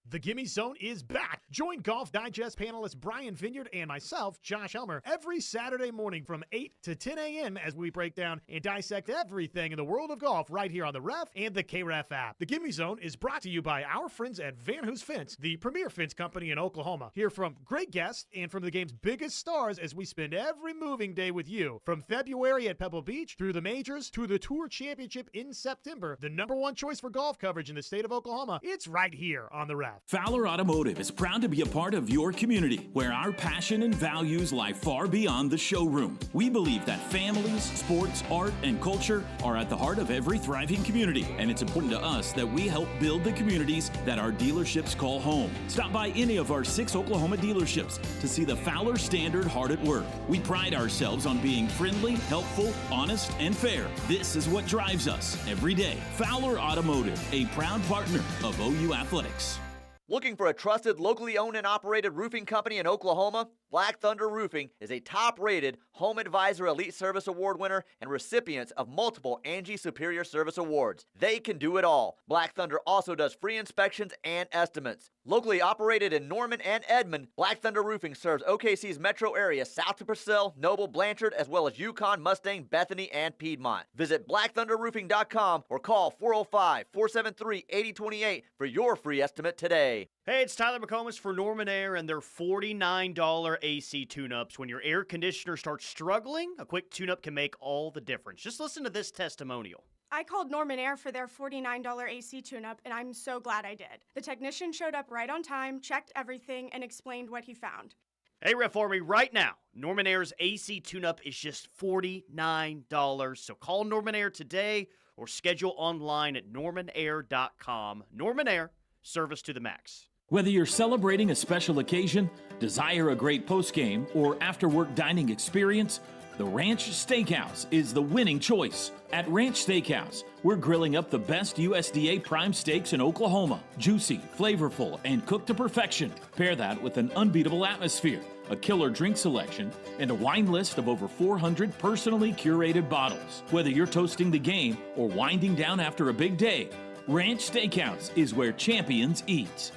The Gimme Zone is back. Join Golf Digest panelist Brian Vineyard and myself, Josh Elmer, every Saturday morning from 8 to 10 a.m. as we break down and dissect everything in the world of golf right here on the Ref and the KREF app. The Gimme Zone is brought to you by our friends at Van Hoos Fence, the premier fence company in Oklahoma. Hear from great guests and from the game's biggest stars as we spend every moving day with you. From February at Pebble Beach through the majors to the Tour Championship in September, the #1 choice for golf coverage in the state of Oklahoma, it's right here on the Ref.
Fowler Automotive is proud to be a part of your community, where our passion and values lie far beyond the showroom. We believe that families, sports, art, and culture are at the heart of every thriving community, and it's important to us that we help build the communities that our dealerships call home. Stop by any of our 6 Oklahoma dealerships to see the Fowler Standard hard at work. We pride ourselves on being friendly, helpful, honest, and fair. This is what drives us every day. Fowler Automotive, a proud partner of OU Athletics.
Looking for a trusted, locally owned and operated roofing company in Oklahoma? Black Thunder Roofing is a top-rated Home Advisor Elite Service Award winner and recipients of multiple Angie Superior Service Awards. They can do it all. Black Thunder also does free inspections and estimates. Locally operated in Norman and Edmond, Black Thunder Roofing serves OKC's metro area south to Purcell, Noble, Blanchard, as well as Yukon, Mustang, Bethany, and Piedmont. Visit blackthunderroofing.com or call 405-473-8028 for your free estimate today.
Hey, it's Tyler McComas for Norman Air and their $49 AC tune-ups. When your air conditioner starts struggling, a quick tune-up can make all the difference. Just listen to this testimonial.
I called Norman Air for their $49 AC tune-up, and I'm so glad I did. The technician showed up right on time, checked everything, and explained what he found.
Hey, Ref Army, right now, Norman Air's AC tune-up is just $49. So call Norman Air today or schedule online at normanair.com. Norman Air, service to the max.
Whether you're celebrating a special occasion, desire a great postgame, or after-work dining experience, the Ranch Steakhouse is the winning choice. At Ranch Steakhouse, we're grilling up the best USDA prime steaks in Oklahoma. Juicy, flavorful, and cooked to perfection. Pair that with an unbeatable atmosphere, a killer drink selection, and a wine list of over 400 personally curated bottles. Whether you're toasting the game or winding down after a big day, Ranch Steakhouse is where champions eat.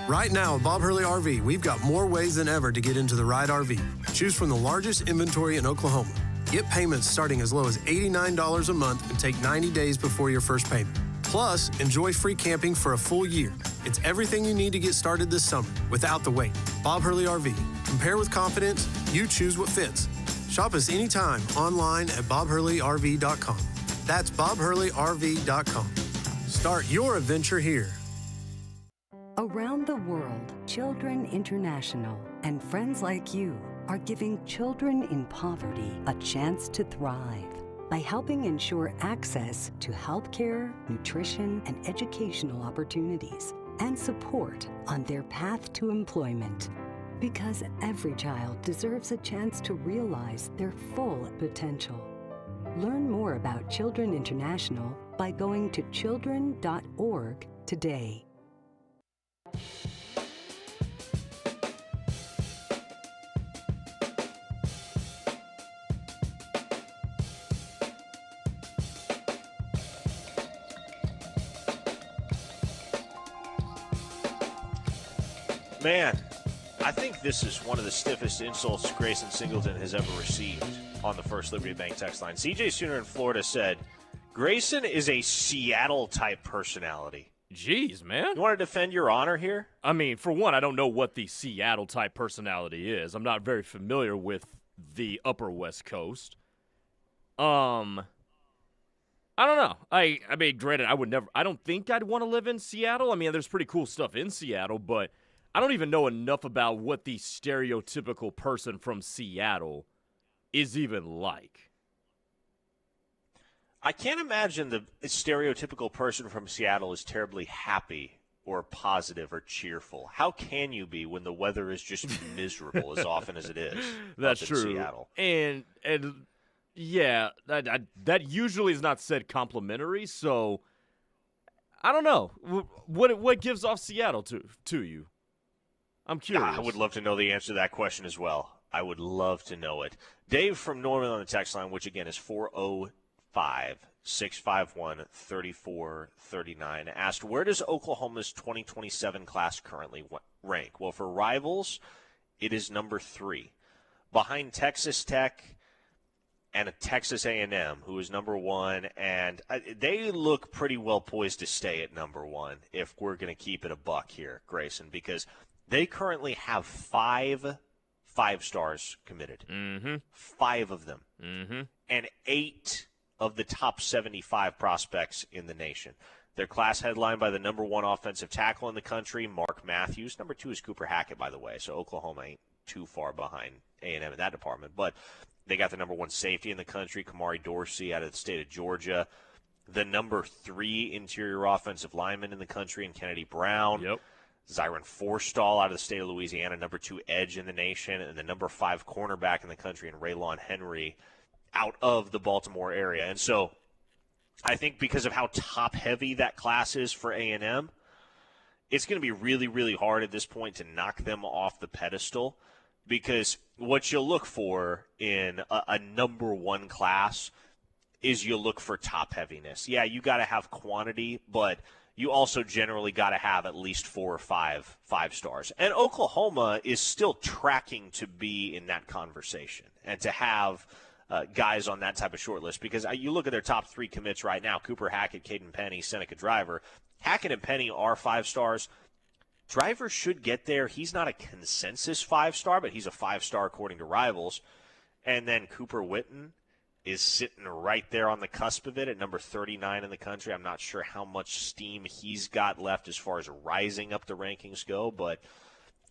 Right now at Bob Hurley RV, we've got more ways than ever to get into the right RV. Choose from the largest inventory in Oklahoma. Get payments starting as low as $89 a month and take 90 days before your first payment. Plus, enjoy free camping for a full year. It's everything you need to get started this summer without the wait. Bob Hurley RV. Compare with confidence. You choose what fits. Shop us anytime online at bobhurleyrv.com. That's bobhurleyrv.com. Start your adventure here.
Around the world, Children International and friends like you are giving children in poverty a chance to thrive by helping ensure access to healthcare, nutrition, and educational opportunities and support on their path to employment. Because every child deserves a chance to realize their full potential. Learn more about Children International by going to children.org today.
Man, I think this is one of the stiffest insults Grayson Singleton has ever received on the First Liberty Bank text line. CJ Sooner in Florida said, Grayson is a Seattle-type personality.
Jeez, man.
You want to defend your honor here?
I mean, for one, I don't know what the Seattle-type personality is. I'm not very familiar with the Upper West Coast. I don't know. I mean, granted, I don't think I'd want to live in Seattle. I mean, there's pretty cool stuff in Seattle, but I don't even know enough about what the stereotypical person from Seattle is even like.
I can't imagine the stereotypical person from Seattle is terribly happy or positive or cheerful. How can you be when the weather is just miserable as often as it is?
That's
up in
true.
Seattle.
And yeah, that usually is not said complimentary. So I don't know what gives off Seattle to you. I'm curious.
I would love to know the answer to that question as well. I would love to know it. Dave from Norman on the text line, which again is 405-651-3439, asked, where does Oklahoma's 2027 class currently rank? Well, for rivals, it is number 3, behind Texas Tech and Texas A&M, who is number 1, and they look pretty well poised to stay at number 1 if we're going to keep it a buck here, Grayson, because they currently have 5 stars committed.
Mm-hmm.
5 of them.
Mm-hmm.
And 8 of the top 75 prospects in the nation. Their class headlined by the number 1 offensive tackle in the country, Mark Matthews. Number 2 is Cooper Hackett, by the way, so Oklahoma ain't too far behind A&M in that department. But they got the number 1 safety in the country, Kamari Dorsey, out of the state of Georgia. The number 3 interior offensive lineman in the country in Kennedy Brown.
Yep.
Zyron Forstall out of the state of Louisiana, number 2 edge in the nation, and the number 5 cornerback in the country in Raylon Henry out of the Baltimore area. And so I think because of how top-heavy that class is for A&M, it's going to be really, really hard at this point to knock them off the pedestal, because what you'll look for in a number one class is you'll look for top heaviness. Yeah, you got to have quantity, but you also generally got to have at least 4 or 5 5-stars. And Oklahoma is still tracking to be in that conversation and to have guys on that type of short list, because you look at their top 3 commits right now: Cooper Hackett, Caden Penny, Seneca Driver. Hackett and Penny are 5-stars. Driver should get there. He's not a consensus 5-star, but he's a 5-star according to Rivals. And then Cooper Witten is sitting right there on the cusp of it at number 39 in the country. I'm not sure how much steam he's got left as far as rising up the rankings go, but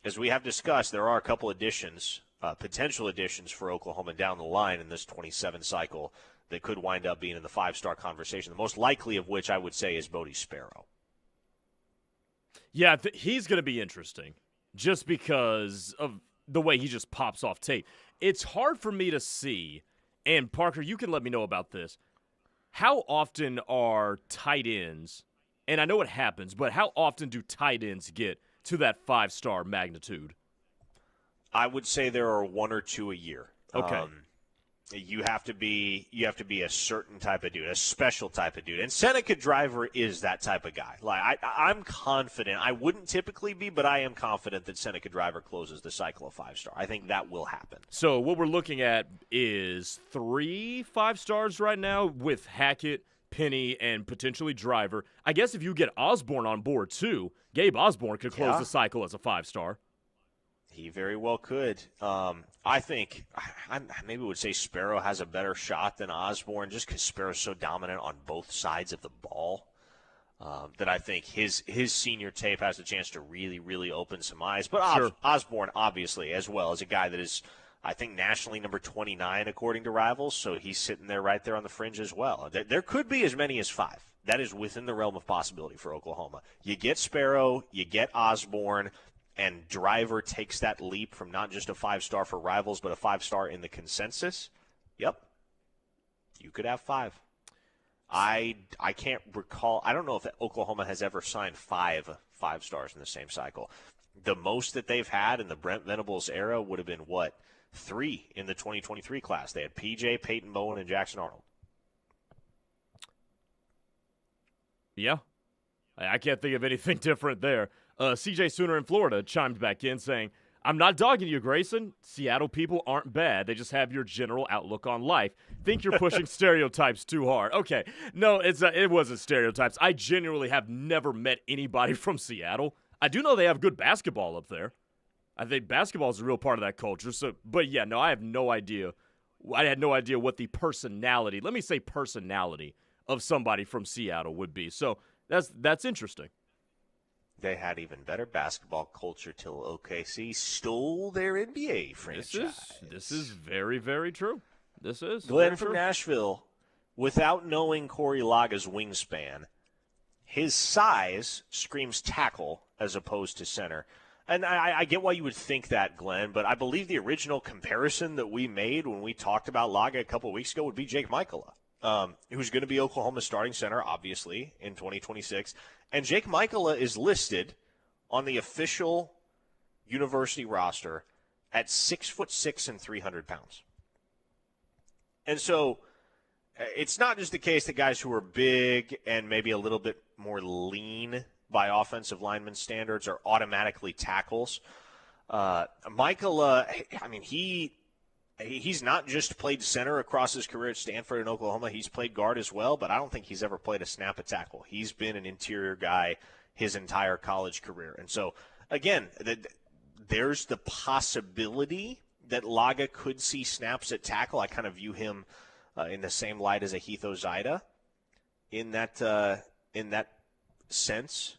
as we have discussed, there are a couple additions, potential additions for Oklahoma down the line in this 27 cycle that could wind up being in the 5-star conversation, the most likely of which I would say is Bodie Sparrow.
Yeah, he's going to be interesting just because of the way he just pops off tape. It's hard for me to see, and Parker, you can let me know about this, how often are tight ends, and I know it happens, but how often do tight ends get to that 5-star magnitude?
I would say there are 1 or 2 a year.
Okay.
You have to be a certain type of dude, a special type of dude. And Seneca Driver is that type of guy. Like I'm confident. I wouldn't typically be, but I am confident that Seneca Driver closes the cycle of 5-star. I think that will happen.
So what we're looking at is 3 5-stars right now with Hackett, Penny, and potentially Driver. I guess if you get Osborne on board too, Gabe Osborne could close the cycle as a 5-star.
He very well could. I think I maybe would say Sparrow has a better shot than Osborne, just because Sparrow's so dominant on both sides of the ball that I think his senior tape has a chance to really, really open some eyes. But
Sure.
Osborne, obviously, as well, as a guy that is, I think, nationally number 29 according to Rivals, so he's sitting there right there on the fringe as well. There could be as many as 5. That is within the realm of possibility for Oklahoma. You get Sparrow, you get Osborne, and Driver takes that leap from not just a 5-star for Rivals, but a 5-star in the consensus. Yep. You could have 5. I can't recall. I don't know if Oklahoma has ever signed 5 5-stars in the same cycle. The most that they've had in the Brent Venables era would have been, 3 in the 2023 class. They had PJ, Peyton Bowen, and Jackson Arnold.
Yeah. I can't think of anything different there. CJ Sooner in Florida chimed back in saying, "I'm not dogging you, Grayson. Seattle people aren't bad. They just have your general outlook on life. Think you're pushing stereotypes too hard." Okay. No, it wasn't stereotypes. I genuinely have never met anybody from Seattle. I do know they have good basketball up there. I think basketball is a real part of that culture. But yeah, no, I have no idea. I had no idea what the personality, let me say personality, of somebody from Seattle would be. So that's interesting.
They had even better basketball culture till OKC stole their NBA franchise.
This is very, very true. This is
Glenn
very
from
true.
Nashville, without knowing Corey Laga's wingspan, his size screams tackle as opposed to center. And I get why you would think that, Glenn, but I believe the original comparison that we made when we talked about Laga a couple of weeks ago would be Jake Michaela, who's going to be Oklahoma's starting center, obviously, in 2026. And Jake Michaela is listed on the official university roster at 6'6" and 300 pounds. And so it's not just the case that guys who are big and maybe a little bit more lean by offensive lineman standards are automatically tackles. Michaela, I mean, he's not just played center across his career at Stanford and Oklahoma. He's played guard as well, but I don't think he's ever played a snap at tackle. He's been an interior guy his entire college career. And so, again, there's the possibility that Laga could see snaps at tackle. I kind of view him in the same light as a Heath Ozida in that sense,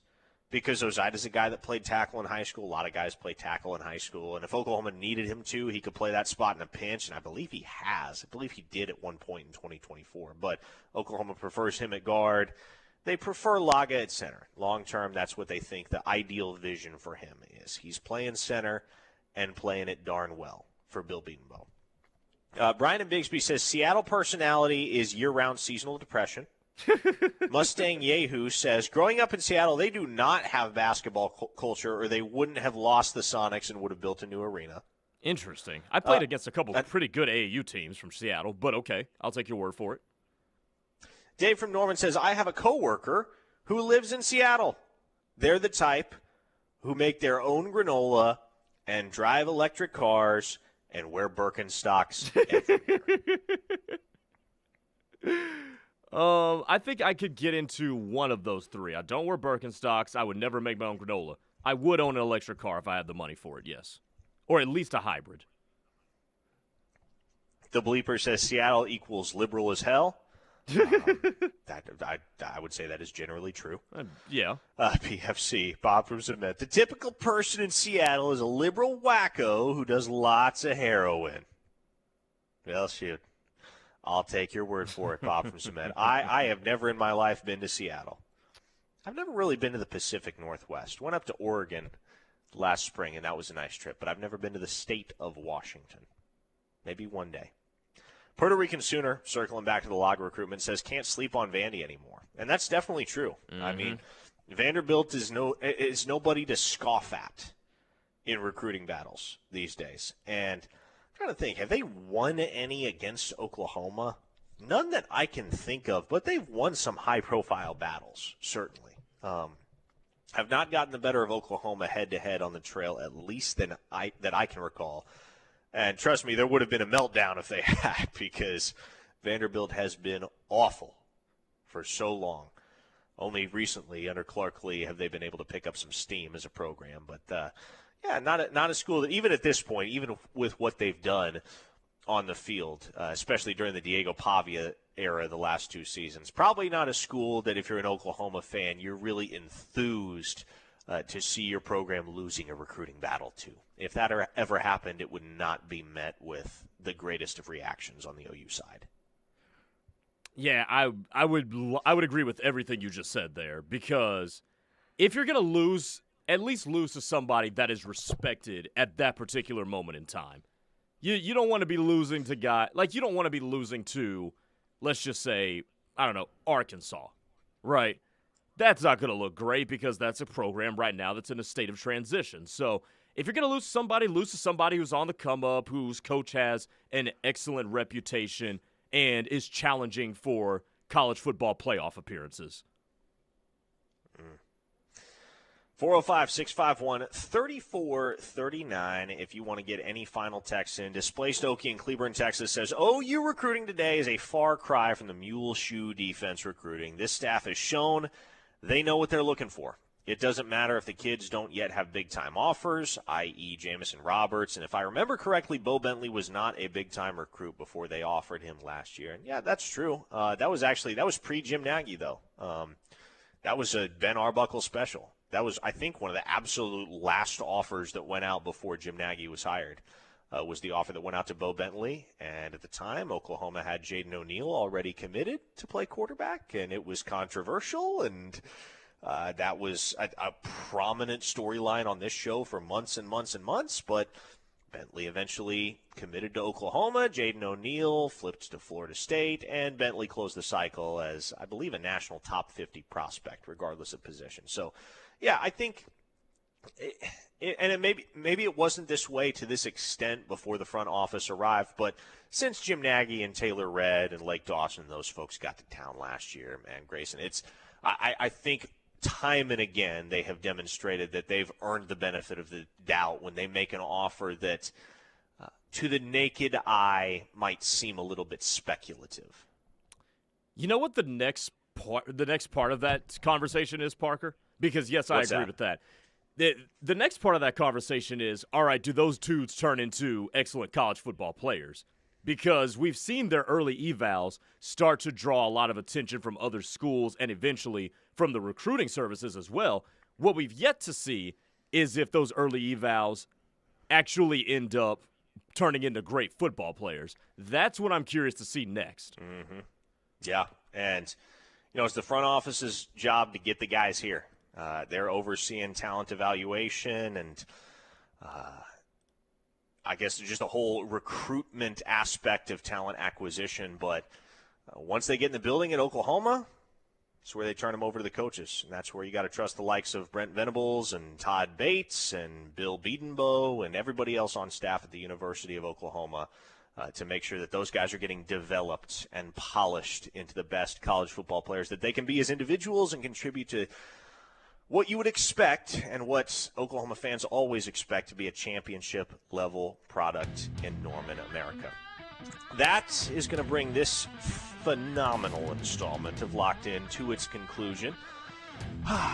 because Ozaida's a guy that played tackle in high school. A lot of guys play tackle in high school. And if Oklahoma needed him to, he could play that spot in a pinch, and I believe he has. I believe he did at one point in 2024. But Oklahoma prefers him at guard. They prefer Laga at center. Long term, that's what they think the ideal vision for him is. He's playing center and playing it darn well for Bill Beatonbow. Brian in Bigsby says, Seattle personality is year-round seasonal depression. Mustang Yehu says, growing up in Seattle, they do not have basketball culture, or they wouldn't have lost the Sonics and would have built a new arena.
Interesting. I played against a couple of pretty good AAU teams from Seattle, but okay, I'll take your word for it.
Dave from Norman says, I have a coworker who lives in Seattle. They're the type who make their own granola and drive electric cars and wear Birkenstocks everywhere.
I think I could get into one of those three. I don't wear Birkenstocks. I would never make my own granola. I would own an electric car if I had the money for it, yes. Or at least a hybrid.
The Bleeper says Seattle equals liberal as hell. I would say that is generally true.
Yeah.
PFC, Bob from Cement. The typical person in Seattle is a liberal wacko who does lots of heroin. Well, shoot. I'll take your word for it, Bob from Cement. I have never in my life been to Seattle. I've never really been to the Pacific Northwest. Went up to Oregon last spring, and that was a nice trip. But I've never been to the state of Washington. Maybe one day. Puerto Rican Sooner, circling back to the log recruitment, says can't sleep on Vandy anymore. And that's definitely true.
Mm-hmm.
I mean, Vanderbilt is nobody to scoff at in recruiting battles these days. And I'm trying to think, have they won any against Oklahoma? None that I can think of, but they've won some high-profile battles, certainly. Have not gotten the better of Oklahoma head-to-head on the trail, at least that I can recall. And trust me, there would have been a meltdown if they had, because Vanderbilt has been awful for so long. Only recently, under Clark Lee, have they been able to pick up some steam as a program. But, not a school that, even at this point, even with what they've done on the field, especially during the Diego Pavia era the last two seasons, probably not a school that if you're an Oklahoma fan, you're really enthused to see your program losing a recruiting battle to. If that ever happened, it would not be met with the greatest of reactions on the OU side.
Yeah, I would agree with everything you just said there, because if you're going to lose, at least lose to somebody that is respected at that particular moment in time. You don't want to be losing to you don't want to be losing to, let's just say, I don't know, Arkansas, right? That's not going to look great because that's a program right now that's in a state of transition. So if you're going to lose to somebody who's on the come-up, whose coach has an excellent reputation and is challenging for college football playoff appearances.
405-651-3439 if you want to get any final text in. Displaced Okie in Cleburne, Texas says, OU recruiting today is a far cry from the mule shoe defense recruiting. This staff has shown they know what they're looking for. It doesn't matter if the kids don't yet have big-time offers, i.e. Jamison Roberts. And if I remember correctly, Bo Bentley was not a big-time recruit before they offered him last year. And, yeah, that's true. That was pre-Jim Nagy, though. That was a Ben Arbuckle special. That was, I think, one of the absolute last offers that went out before Jim Nagy was hired. Was the offer that went out to Bo Bentley. And at the time, Oklahoma had Jaden O'Neal already committed to play quarterback, and it was controversial, and that was a prominent storyline on this show for months and months and months. But Bentley eventually committed to Oklahoma. Jaden O'Neal flipped to Florida State, and Bentley closed the cycle as, I believe, a national top 50 prospect, regardless of position. So, yeah, I think maybe it wasn't this way to this extent before the front office arrived, but since Jim Nagy and Taylor Redd and Lake Dawson and those folks got to town last year, man, Grayson, I think time and again they have demonstrated that they've earned the benefit of the doubt when they make an offer that to the naked eye might seem a little bit speculative.
You know what the next part of that conversation is, Parker? Because, yes, I agree with that. The next part of that conversation is, all right, do those dudes turn into excellent college football players? Because we've seen their early evals start to draw a lot of attention from other schools and eventually from the recruiting services as well. What we've yet to see is if those early evals actually end up turning into great football players. That's what I'm curious to see next.
Mm-hmm. Yeah, and, it's the front office's job to get the guys here. They're overseeing talent evaluation and I guess just a whole recruitment aspect of talent acquisition. But once they get in the building at Oklahoma, It's where they turn them over to the coaches, and that's where you got to trust the likes of Brent Venables and Todd Bates and Bill Biedenbow and everybody else on staff at the University of Oklahoma to make sure that those guys are getting developed and polished into the best college football players that they can be as individuals and contribute to what you would expect and what Oklahoma fans always expect to be a championship-level product in Norman, America. That is going to bring this phenomenal installment of Locked In to its conclusion.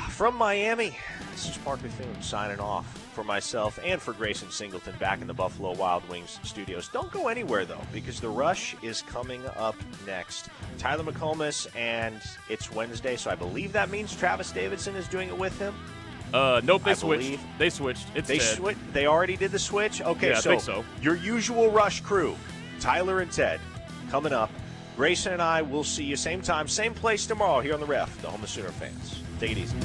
From Miami, this is Parker Thune signing off for myself and for Grayson Singleton back in the Buffalo Wild Wings studios. Don't go anywhere, though, because The Rush is coming up next. Tyler McComas, and it's Wednesday, so I believe that means Travis Davidson is doing it with him.
Nope, they switched. They switched. It's Ted.
They already did the switch? Okay,
yeah, I think so.
Your usual Rush crew, Tyler and Ted, coming up. Grayson and I will see you same time, same place tomorrow here on The Ref, the home of Sooner fans. Take it easy.